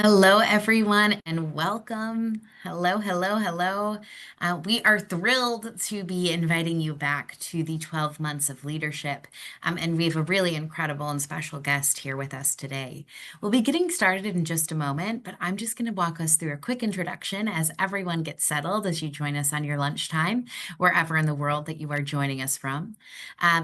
Hello, everyone, and welcome. Hello, hello, hello. We are thrilled to be inviting you back to the 12 months of leadership. And we have a really incredible and special guest here with us today. We'll be getting started in just a moment, but I'm just going to walk us through a quick introduction as everyone gets settled as you join us on your lunchtime, wherever in the world that you are joining us from.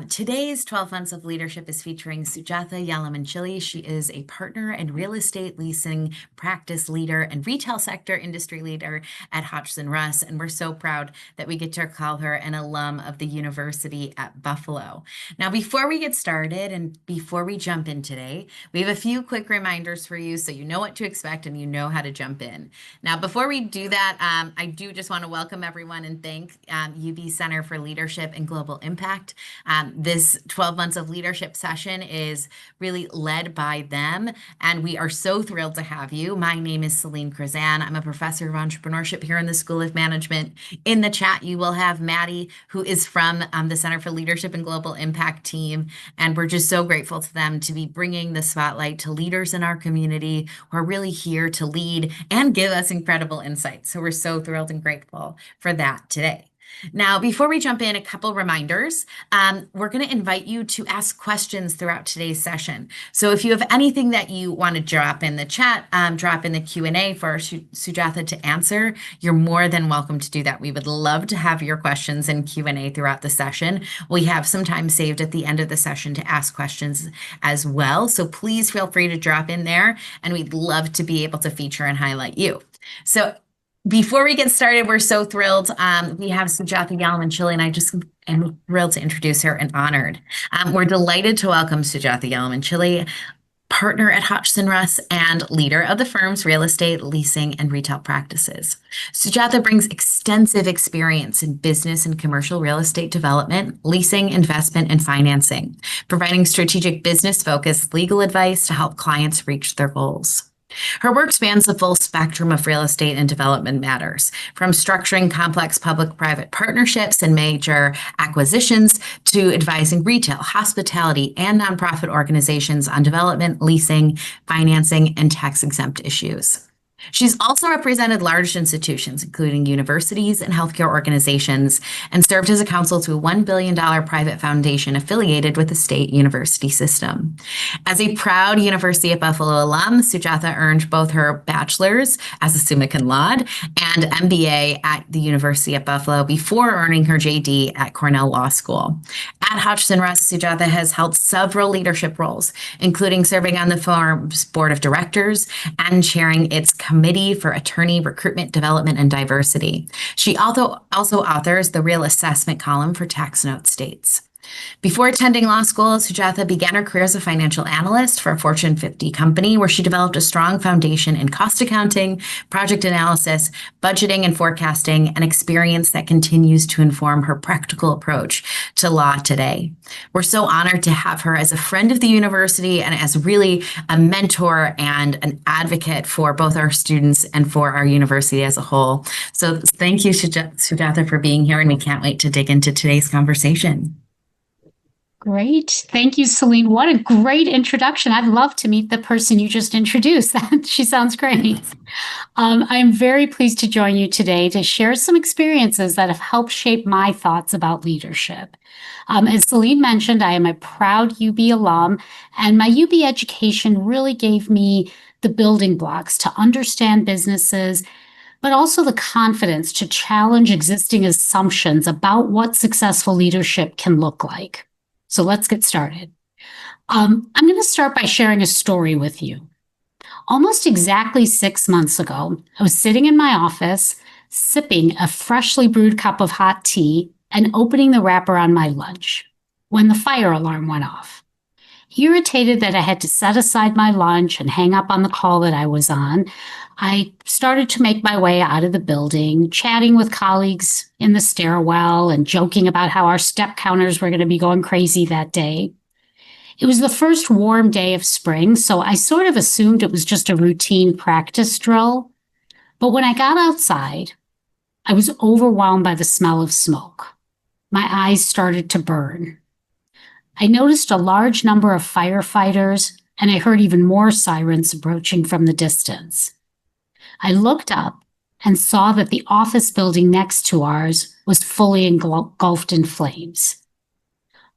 Today's 12 months of leadership is featuring Sujata Yalamanchili. She is a partner and real estate leasing practice leader and retail sector industry leader at Hodgson Russ. And we're so proud that we get to call her an alum of the University at Buffalo. Now, before we get started and before we jump in today, we have a few quick reminders for you so you know what to expect and you know how to jump in. Now, before we do that, I do just want to welcome everyone and thank UB Center for Leadership and Global Impact. This 12 months of leadership session is really led by them, and we are so thrilled to have you. My name is Celine Krazan. I'm a professor of entrepreneurship here in the School of Management. In the chat, you will have Maddie, who is from the Center for Leadership and Global Impact team, and we're just so grateful to them to be bringing the spotlight to leaders in our community who are really here to lead and give us incredible insights. So we're so thrilled and grateful for that today. Now, before we jump in, a couple reminders. We're going to invite you to ask questions throughout today's session. So if you have anything that you want to drop in the chat, drop in the Q&A for Sujata to answer, you're more than welcome to do that. We would love to have your questions in Q&A throughout the session. We have some time saved at the end of the session to ask questions as well. So please feel free to drop in there, and we'd love to be able to feature and highlight you. So before we get started, we're so thrilled. We have Sujata Yalamanchili, and I just am thrilled to introduce her and honored. We're delighted to welcome Sujata Yalamanchili, partner at Hodgson Russ and leader of the firm's real estate, leasing, and retail practices. Sujata brings extensive experience in business and commercial real estate development, leasing, investment, and financing, providing strategic business-focused legal advice to help clients reach their goals. Her work spans the full spectrum of real estate and development matters, from structuring complex public-private partnerships and major acquisitions to advising retail, hospitality, and nonprofit organizations on development, leasing, financing, and tax-exempt issues. She's also represented large institutions, including universities and healthcare organizations, and served as a counsel to a $1 billion private foundation affiliated with the state university system. As a proud University at Buffalo alum, Sujata earned both her bachelor's as a summa cum laude and MBA at the University at Buffalo before earning her JD at Cornell Law School. At Hodgson Russ, Sujata has held several leadership roles, including serving on the firm's board of directors and chairing its Committee for Attorney Recruitment, Development, and Diversity. She also authors the Real Assessment column for Tax Note States. Before attending law school, Sujata began her career as a financial analyst for a Fortune 50 company where she developed a strong foundation in cost accounting, project analysis, budgeting and forecasting, and experience that continues to inform her practical approach to law today. We're so honored to have her as a friend of the university and as really a mentor and an advocate for both our students and for our university as a whole. So thank you, Sujata, for being here, and we can't wait to dig into today's conversation. Great. Thank you, Celine. What a great introduction. I'd love to meet the person you just introduced. She sounds great. I'm very pleased to join you today to share some experiences that have helped shape my thoughts about leadership. As Celine mentioned, I am a proud UB alum, and my UB education really gave me the building blocks to understand businesses, but also the confidence to challenge existing assumptions about what successful leadership can look like. So let's get started. I'm going to start by sharing a story with you. Almost exactly 6 months ago, I was sitting in my office, sipping a freshly brewed cup of hot tea and opening the wrapper on my lunch when the fire alarm went off. Irritated that I had to set aside my lunch and hang up on the call that I was on, I started to make my way out of the building, chatting with colleagues in the stairwell and joking about how our step counters were going to be going crazy that day. It was the first warm day of spring, so I sort of assumed it was just a routine practice drill. But when I got outside, I was overwhelmed by the smell of smoke. My eyes started to burn. I noticed a large number of firefighters, and I heard even more sirens approaching from the distance. I looked up and saw that the office building next to ours was fully engulfed in flames.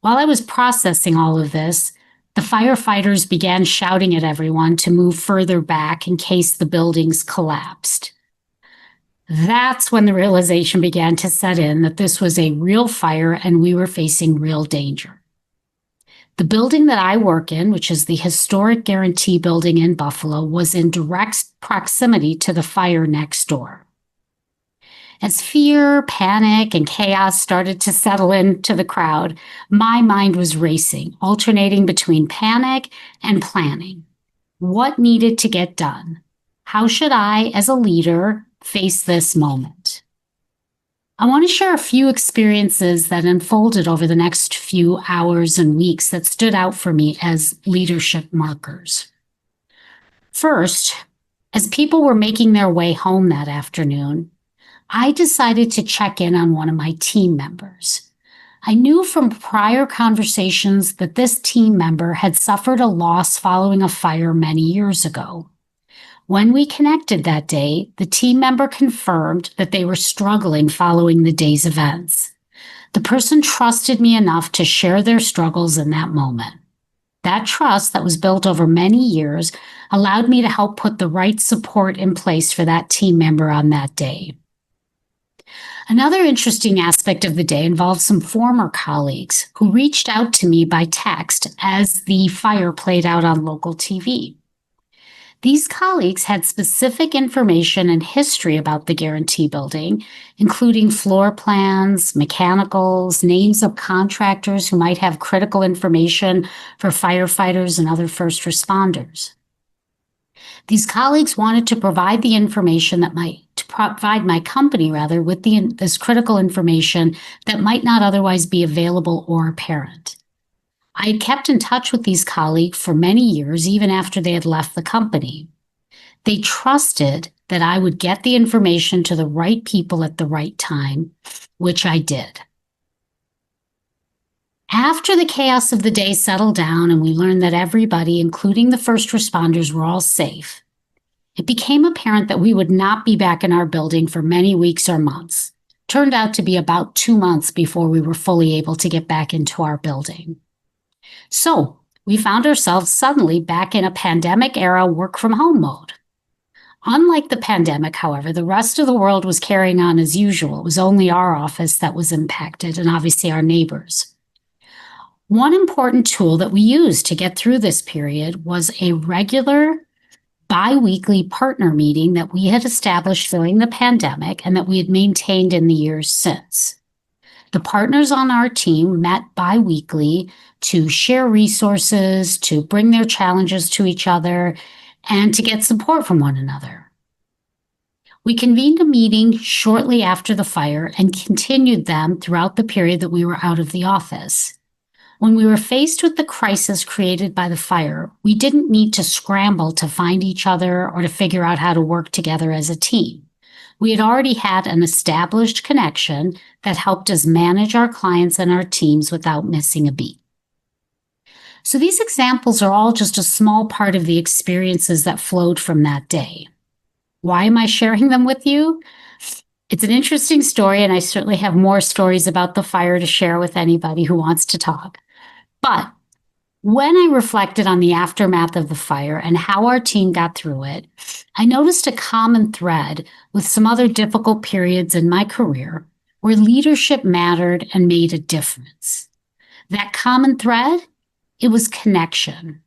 While I was processing all of this, the firefighters began shouting at everyone to move further back in case the buildings collapsed. That's when the realization began to set in that this was a real fire and we were facing real danger. The building that I work in, which is the historic Guarantee Building in Buffalo, was in direct proximity to the fire next door. As fear, panic, and chaos started to settle into the crowd, my mind was racing, alternating between panic and planning. What needed to get done? How should I, as a leader, face this moment? I want to share a few experiences that unfolded over the next few hours and weeks that stood out for me as leadership markers. First, as people were making their way home that afternoon, I decided to check in on one of my team members. I knew from prior conversations that this team member had suffered a loss following a fire many years ago. When we connected that day, the team member confirmed that they were struggling following the day's events. The person trusted me enough to share their struggles in that moment. That trust that was built over many years allowed me to help put the right support in place for that team member on that day. Another interesting aspect of the day involved some former colleagues who reached out to me by text as the fire played out on local TV. These colleagues had specific information and history about the Guarantee Building, including floor plans, mechanicals, names of contractors who might have critical information for firefighters and other first responders. These colleagues wanted to provide the information provide my company with this critical information that might not otherwise be available or apparent. I had kept in touch with these colleagues for many years, even after they had left the company. They trusted that I would get the information to the right people at the right time, which I did. After the chaos of the day settled down and we learned that everybody, including the first responders, were all safe, it became apparent that we would not be back in our building for many weeks or months. It turned out to be about 2 months before we were fully able to get back into our building. So we found ourselves suddenly back in a pandemic-era work-from-home mode. Unlike the pandemic, however, the rest of the world was carrying on as usual. It was only our office that was impacted, and obviously our neighbors. One important tool that we used to get through this period was a regular bi-weekly partner meeting that we had established during the pandemic and that we had maintained in the years since. The partners on our team met bi-weekly to share resources, to bring their challenges to each other, and to get support from one another. We convened a meeting shortly after the fire and continued them throughout the period that we were out of the office. When we were faced with the crisis created by the fire, we didn't need to scramble to find each other or to figure out how to work together as a team. We had already had an established connection that helped us manage our clients and our teams without missing a beat. So these examples are all just a small part of the experiences that flowed from that day. Why am I sharing them with you? It's an interesting story, and I certainly have more stories about the fire to share with anybody who wants to talk. But when I reflected on the aftermath of the fire and how our team got through it, I noticed a common thread with some other difficult periods in my career where leadership mattered and made a difference. That common thread? It was connection.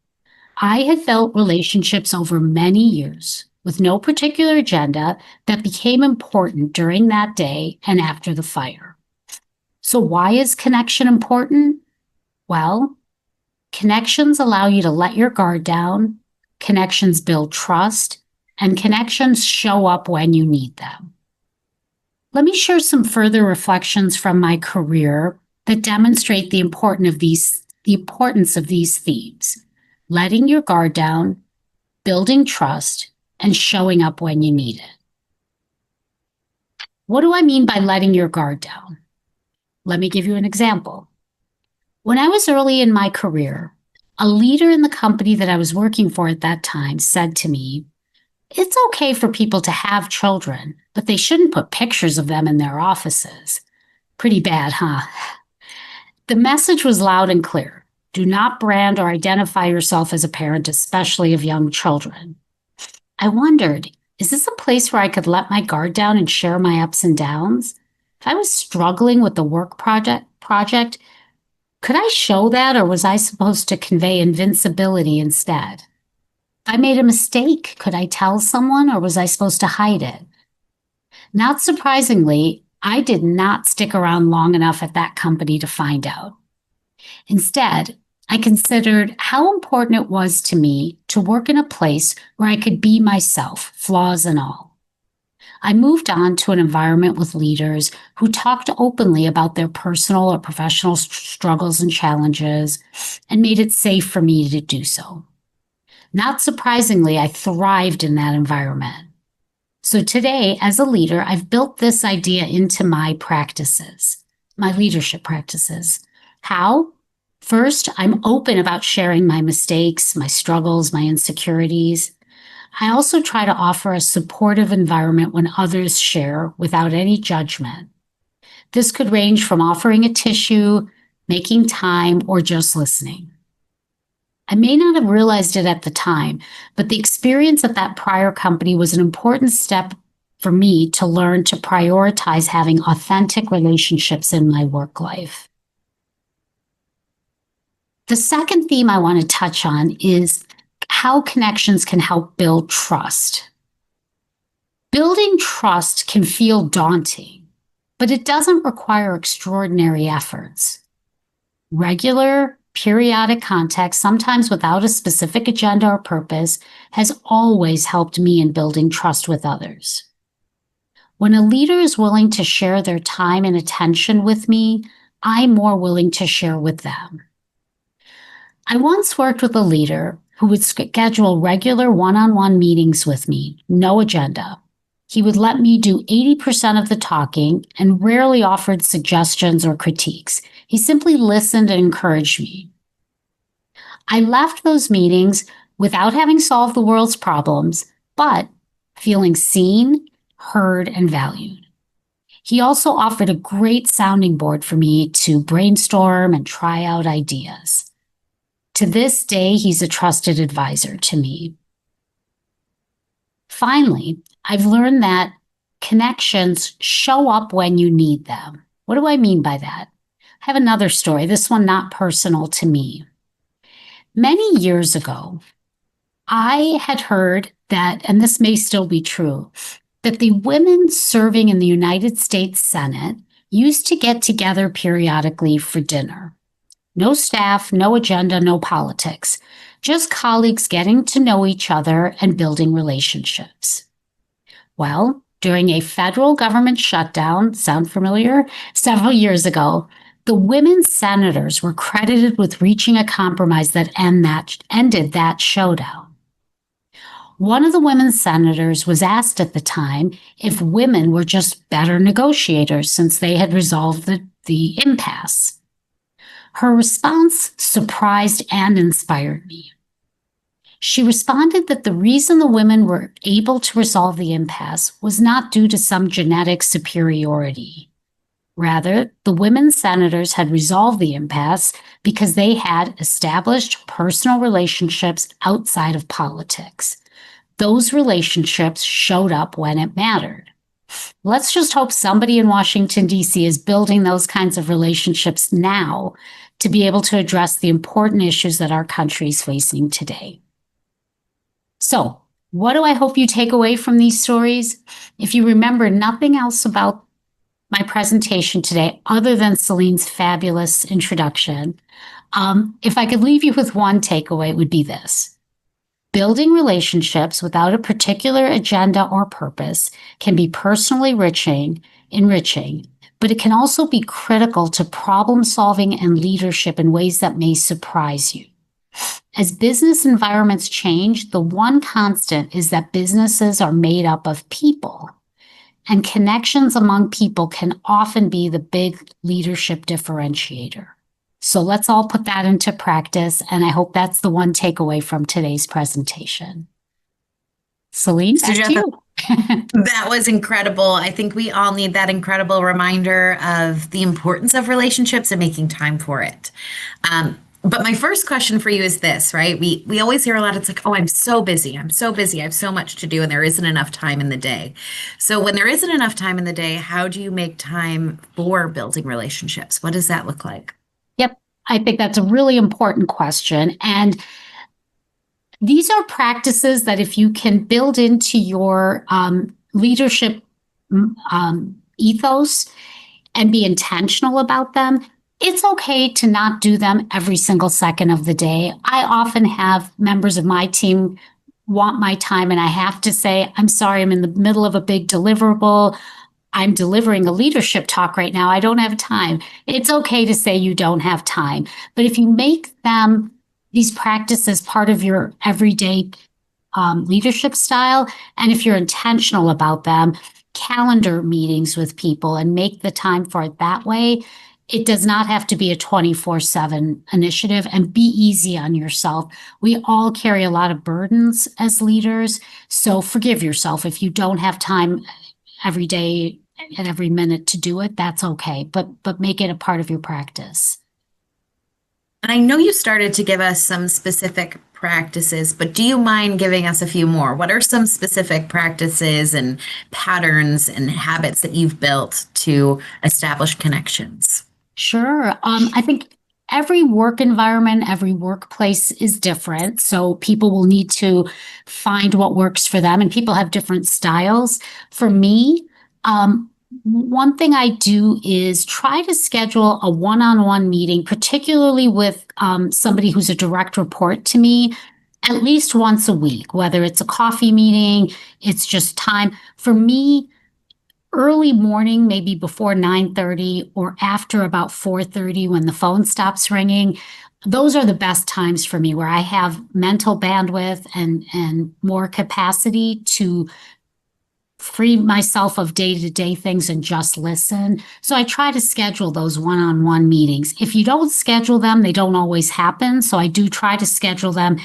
I had built relationships over many years with no particular agenda that became important during that day and after the fire. So why is connection important? Well, connections allow you to let your guard down, connections build trust, and connections show up when you need them. Let me share some further reflections from my career that demonstrate the importance of these themes: letting your guard down, building trust, and showing up when you need it. What do I mean by letting your guard down? Let me give you an example. When I was early in my career, A leader in the company that I was working for at that time said to me, "It's okay for people to have children, but they shouldn't put pictures of them in their offices." Pretty bad, huh? The message was loud and clear. Do not brand or identify yourself as a parent, especially of young children. I wondered, is this a place where I could let my guard down and share my ups and downs? If I was struggling with the work project, could I show that, or was I supposed to convey invincibility instead? If I made a mistake, could I tell someone, or was I supposed to hide it? Not surprisingly, I did not stick around long enough at that company to find out. Instead, I considered how important it was to me to work in a place where I could be myself, flaws and all. I moved on to an environment with leaders who talked openly about their personal or professional struggles and challenges and made it safe for me to do so. Not surprisingly, I thrived in that environment. So today, as a leader, I've built this idea into my practices, my leadership practices. How? First, I'm open about sharing my mistakes, my struggles, my insecurities. I also try to offer a supportive environment when others share without any judgment. This could range from offering a tissue, making time, or just listening. I may not have realized it at the time, but the experience at that prior company was an important step for me to learn to prioritize having authentic relationships in my work life. The second theme I want to touch on is how connections can help build trust. Building trust can feel daunting, but it doesn't require extraordinary efforts. Regular, periodic contact, sometimes without a specific agenda or purpose, has always helped me in building trust with others. When a leader is willing to share their time and attention with me, I'm more willing to share with them. I once worked with a leader who would schedule regular one-on-one meetings with me, no agenda. He would let me do 80% of the talking and rarely offered suggestions or critiques. He simply listened and encouraged me. I left those meetings without having solved the world's problems, but feeling seen, heard, and valued. He also offered a great sounding board for me to brainstorm and try out ideas. To this day, he's a trusted advisor to me. Finally, I've learned that connections show up when you need them. What do I mean by that? I have another story, this one not personal to me. Many years ago, I had heard that, and this may still be true, that the women serving in the United States Senate used to get together periodically for dinner. No staff, no agenda, no politics, just colleagues getting to know each other and building relationships. Well, during a federal government shutdown, sound familiar? Several years ago, the women senators were credited with reaching a compromise that ended that showdown. One of the women senators was asked at the time if women were just better negotiators since they had resolved the impasse. Her response surprised and inspired me. She responded that the reason the women were able to resolve the impasse was not due to some genetic superiority. Rather, the women senators had resolved the impasse because they had established personal relationships outside of politics. Those relationships showed up when it mattered. Let's just hope somebody in Washington, D.C. is building those kinds of relationships now to be able to address the important issues that our country is facing today. So, what do I hope you take away from these stories? If you remember nothing else about my presentation today other than Celine's fabulous introduction, if I could leave you with one takeaway, it would be this. Building relationships without a particular agenda or purpose can be personally enriching, but it can also be critical to problem solving and leadership in ways that may surprise you. As business environments change, the one constant is that businesses are made up of people, and connections among people can often be the big leadership differentiator. So let's all put that into practice. And I hope that's the one takeaway from today's presentation. Celine, back to Sujata, you. that was incredible. I think we all need that incredible reminder of the importance of relationships and making time for it. But my first question for you is this, right? We always hear a lot. It's like, oh, I'm so busy. I'm so busy. I have so much to do, and there isn't enough time in the day. So when there isn't enough time in the day, how do you make time for building relationships? What does that look like? Yep. I think that's a really important question. And these are practices that if you can build into your leadership ethos and be intentional about them, it's okay to not do them every single second of the day. I often have members of my team want my time, and I have to say, I'm sorry, I'm in the middle of a big deliverable. I'm delivering a leadership talk right now. I don't have time. It's okay to say you don't have time. But if you make them, these practices, part of your everyday leadership style, and if you're intentional about them, calendar meetings with people and make the time for it that way, it does not have to be a 24/7 initiative, and be easy on yourself. We all carry a lot of burdens as leaders. So forgive yourself if you don't have time every day and every minute to do it. That's okay, but make it a part of your practice. And I know you started to give us some specific practices, but do you mind giving us a few more? What are some specific practices and patterns and habits that you've built to establish connections? Sure. I think every work environment, every workplace is different. So people will need to find what works for them, and people have different styles. For me, one thing I do is try to schedule a one-on-one meeting, particularly with somebody who's a direct report to me, at least once a week, whether it's a coffee meeting, it's just time. For me, early morning, maybe before 9:30 or after about 4:30 when the phone stops ringing, those are the best times for me where I have mental bandwidth and more capacity to free myself of day-to-day things and just listen. So I try to schedule those one-on-one meetings. If you don't schedule them, they don't always happen. So I do try to schedule them.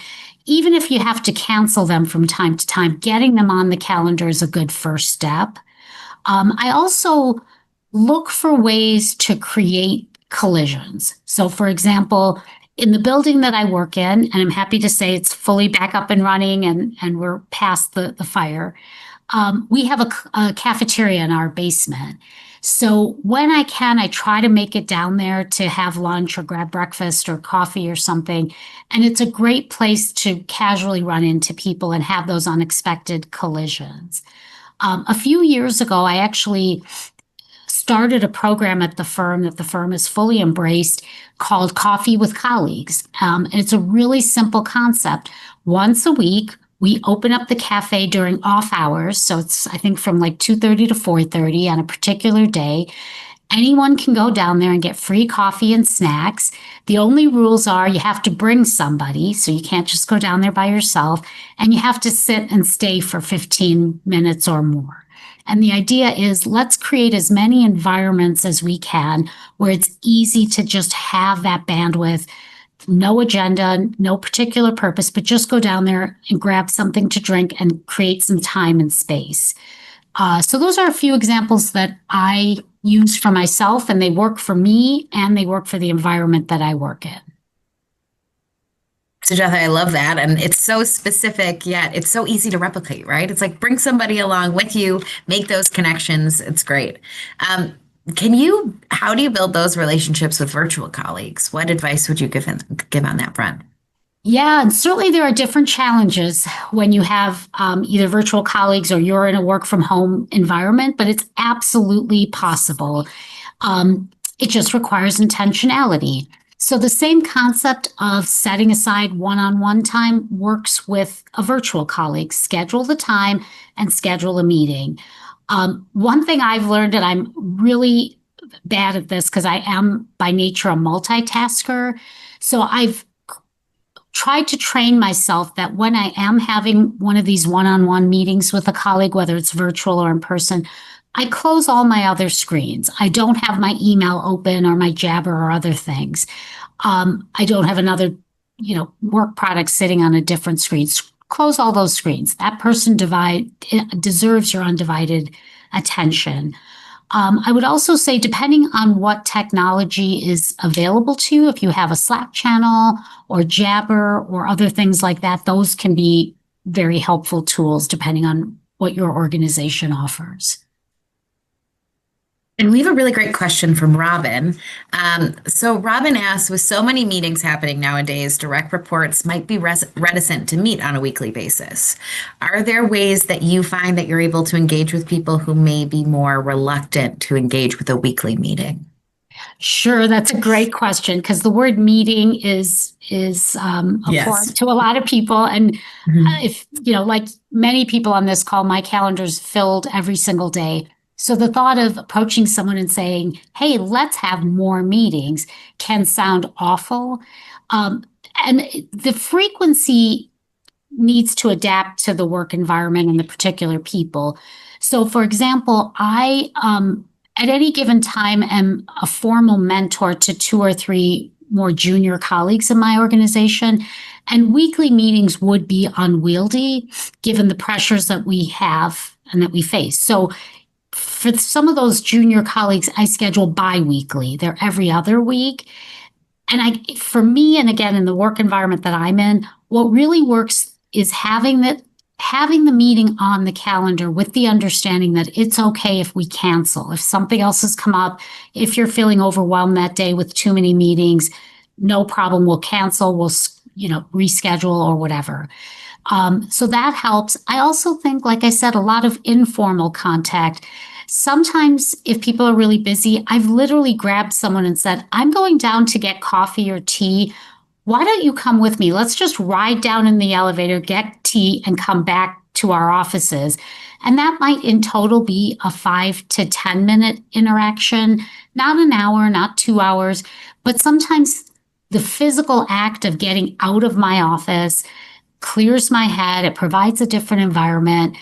Even if you have to cancel them from time to time, getting them on the calendar is a good first step. I also look for ways to create collisions. So, for example, in the building that I work in, and I'm happy to say it's fully back up and running and we're past the fire, we have a cafeteria in our basement. So when I can, I try to make it down there to have lunch or grab breakfast or coffee or something. And it's a great place to casually run into people and have those unexpected collisions. A few years ago, I actually started a program at the firm that the firm has fully embraced called Coffee with Colleagues. And it's a really simple concept. Once a week, we open up the cafe during off hours. So it's, I think, from like 2:30 to 4:30 on a particular day. Anyone can go down there and get free coffee and snacks. The only rules are you have to bring somebody, so you can't just go down there by yourself, and you have to sit and stay for 15 minutes or more. And the idea is let's create as many environments as we can where it's easy to just have that bandwidth, no agenda, no particular purpose, but just go down there and grab something to drink and create some time and space. So those are a few examples that I use for myself, and they work for me and they work for the environment that I work in. Sujatha, I love that. And it's so specific, yet it's so easy to replicate, right? It's like bring somebody along with you, make those connections. It's great. How do you build those relationships with virtual colleagues? What advice would you give on that front? Yeah, and certainly there are different challenges when you have either virtual colleagues or you're in a work from home environment, but it's absolutely possible. It just requires intentionality. So the same concept of setting aside one-on-one time works with a virtual colleague. Schedule the time and schedule a meeting. One thing I've learned, and I'm really bad at this because I am by nature a multitasker. So I've tried to train myself that when I am having one of these one-on-one meetings with a colleague, whether it's virtual or in person, I close all my other screens. I don't have my email open or my Jabber or other things. I don't have another, work product sitting on a different screen. Close all those screens. That person deserves your undivided attention. I would also say, depending on what technology is available to you, if you have a Slack channel or Jabber or other things like that, those can be very helpful tools depending on what your organization offers. And we have a really great question from Robin. So Robin asks, with so many meetings happening nowadays, direct reports might be reticent to meet on a weekly basis. Are there ways that you find that you're able to engage with people who may be more reluctant to engage with a weekly meeting? Sure, that's a great question because the word meeting is Yes. abhorrent to a lot of people. And Mhm. if like many people on this call, my calendar's filled every single day. So the thought of approaching someone and saying, "Hey, let's have more meetings," can sound awful. Um, and the frequency needs to adapt to the work environment and the particular people. So, for example, I at any given time am a formal mentor to two or three more junior colleagues in my organization. And weekly meetings would be unwieldy given the pressures that we have and that we face. So, for some of those junior colleagues, I schedule bi-weekly. They're every other week. And for me, and again, in the work environment that I'm in, what really works is having the meeting on the calendar with the understanding that it's okay if we cancel. If something else has come up, if you're feeling overwhelmed that day with too many meetings, no problem. We'll cancel. We'll, reschedule or whatever. So that helps. I also think, like I said, a lot of informal contact. Sometimes, if people are really busy, I've literally grabbed someone and said, "I'm going down to get coffee or tea. Why don't you come with me? Let's just ride down in the elevator, get tea, and come back to our offices." And that might in total be a 5 to 10 minute interaction, not an hour, not 2 hours, but sometimes the physical act of getting out of my office clears my head. It provides a different environment.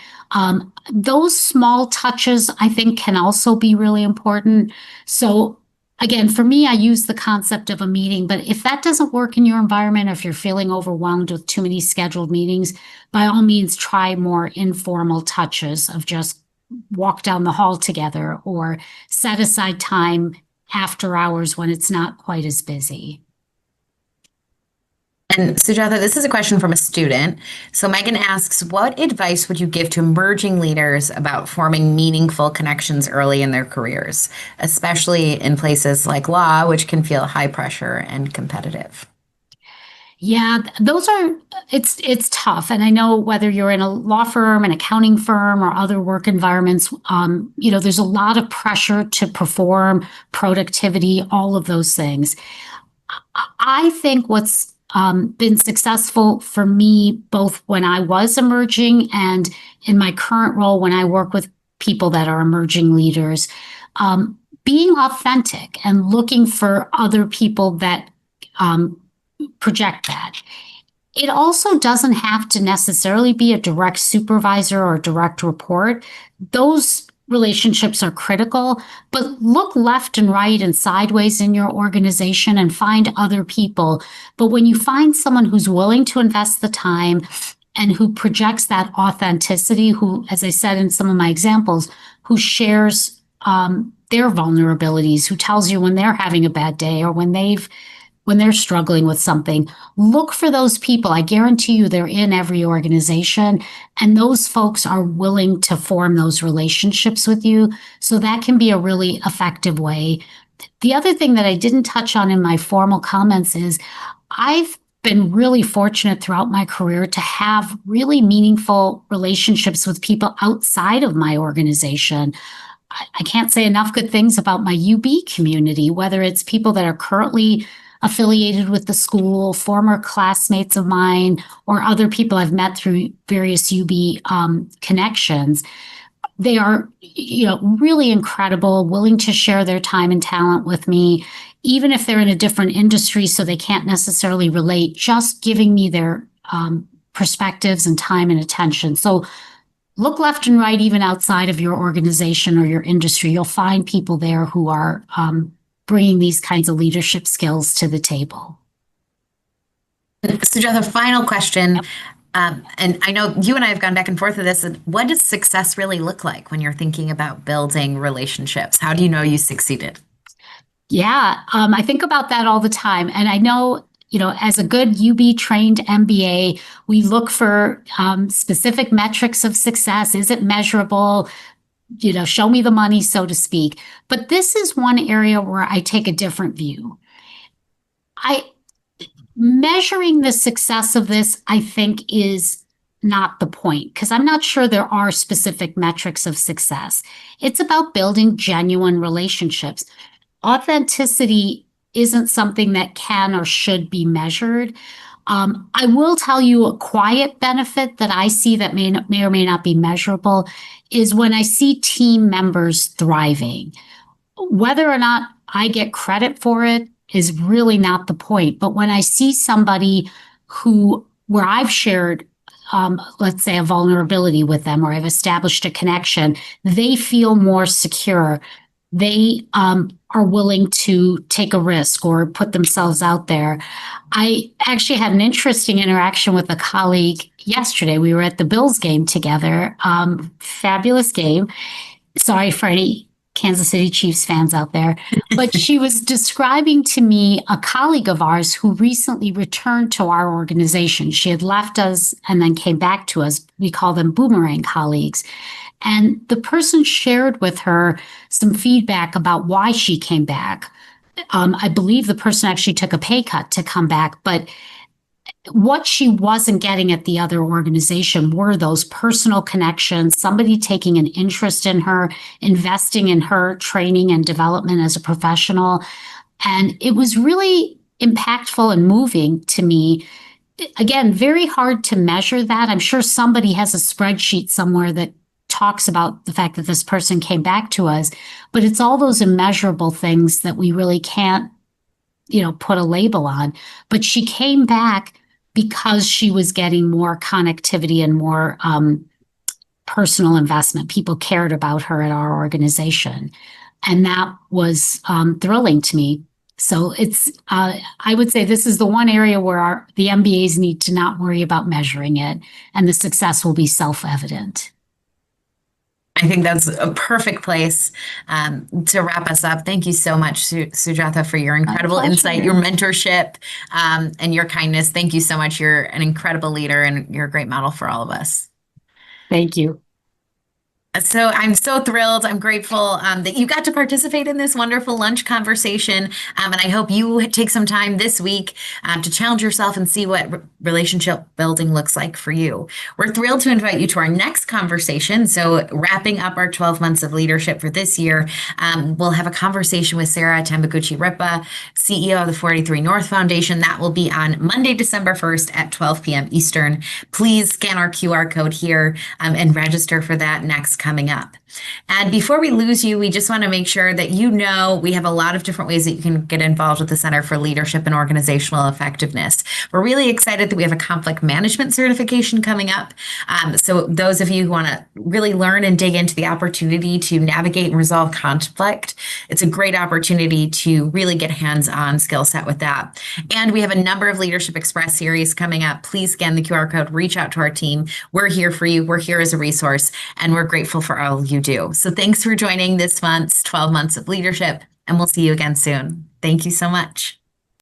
Those small touches, I think, can also be really important. So, again, for me, I use the concept of a meeting, but if that doesn't work in your environment, or if you're feeling overwhelmed with too many scheduled meetings, by all means, try more informal touches of just walk down the hall together or set aside time after hours when it's not quite as busy. And Sujata, this is a question from a student. So Megan asks, what advice would you give to emerging leaders about forming meaningful connections early in their careers, especially in places like law, which can feel high pressure and competitive? Yeah, it's tough. And I know whether you're in a law firm, an accounting firm, or other work environments, there's a lot of pressure to perform, productivity, all of those things. I think what's been successful for me, both when I was emerging and in my current role when I work with people that are emerging leaders, being authentic and looking for other people that project that. It also doesn't have to necessarily be a direct supervisor or direct report. Those relationships are critical, but look left and right and sideways in your organization and find other people. But when you find someone who's willing to invest the time and who projects that authenticity, who, as I said in some of my examples, who shares their vulnerabilities, who tells you when they're having a bad day or when they're struggling with something, look for those people. I guarantee you they're in every organization, and those folks are willing to form those relationships with you. So that can be a really effective way. The other thing that I didn't touch on in my formal comments is I've been really fortunate throughout my career to have really meaningful relationships with people outside of my organization. I can't say enough good things about my UB community, whether it's people that are currently affiliated with the school, former classmates of mine, or other people I've met through various UB connections. They are, really incredible, willing to share their time and talent with me, even if they're in a different industry, so they can't necessarily relate, just giving me their perspectives and time and attention. So look left and right, even outside of your organization or your industry. You'll find people there who are bringing these kinds of leadership skills to the table. Sujata, final question. And I know you and I have gone back and forth with this. What does success really look like when you're thinking about building relationships? How do you know you succeeded? Yeah, I think about that all the time. And I know, as a good UB trained MBA, we look for specific metrics of success. Is it measurable? Show me the money, so to speak. But this is one area where I take a different view. Measuring the success of this, I think, is not the point, because I'm not sure there are specific metrics of success. It's about building genuine relationships. Authenticity isn't something that can or should be measured. I will tell you a quiet benefit that I see that may or may not be measurable is when I see team members thriving. Whether or not I get credit for it is really not the point. But when I see somebody where I've shared, let's say, a vulnerability with them, or I've established a connection, they feel more secure. They are willing to take a risk or put themselves out there. I actually had an interesting interaction with a colleague yesterday. We were at the Bills game together. Fabulous game. Sorry for any Kansas City Chiefs fans out there. But she was describing to me a colleague of ours who recently returned to our organization. She had left us and then came back to us. We call them boomerang colleagues. And the person shared with her some feedback about why she came back. I believe the person actually took a pay cut to come back, but what she wasn't getting at the other organization were those personal connections, somebody taking an interest in her, investing in her training and development as a professional. And it was really impactful and moving to me. Again, very hard to measure that. I'm sure somebody has a spreadsheet somewhere that talks about the fact that this person came back to us, but it's all those immeasurable things that we really can't, put a label on. But she came back because she was getting more connectivity and more personal investment. People cared about her at our organization. And that was thrilling to me. So I would say this is the one area where the MBAs need to not worry about measuring it, and the success will be self-evident. I think that's a perfect place to wrap us up. Thank you so much, Sujata, for your incredible insight, your mentorship, and your kindness. Thank you so much. You're an incredible leader, and you're a great model for all of us. Thank you. So I'm so thrilled. I'm grateful that you got to participate in this wonderful lunch conversation. And I hope you take some time this week to challenge yourself and see what relationship building looks like for you. We're thrilled to invite you to our next conversation. So wrapping up our 12 months of leadership for this year, we'll have a conversation with Sarah Tambaguchi-Ripa, CEO of the 483 North Foundation. That will be on Monday, December 1st at 12 p.m. Eastern. Please scan our QR code here and register for that next coming up. And before we lose you, we just want to make sure that we have a lot of different ways that you can get involved with the Center for Leadership and Organizational Effectiveness. We're really excited that we have a conflict management certification coming up. So those of you who want to really learn and dig into the opportunity to navigate and resolve conflict, it's a great opportunity to really get hands-on skill set with that. And we have a number of Leadership Express series coming up. Please scan the QR code, reach out to our team. We're here for you. We're here as a resource, and we're grateful for all you do. So thanks for joining this month's 12 months of leadership, and we'll see you again soon. Thank you so much.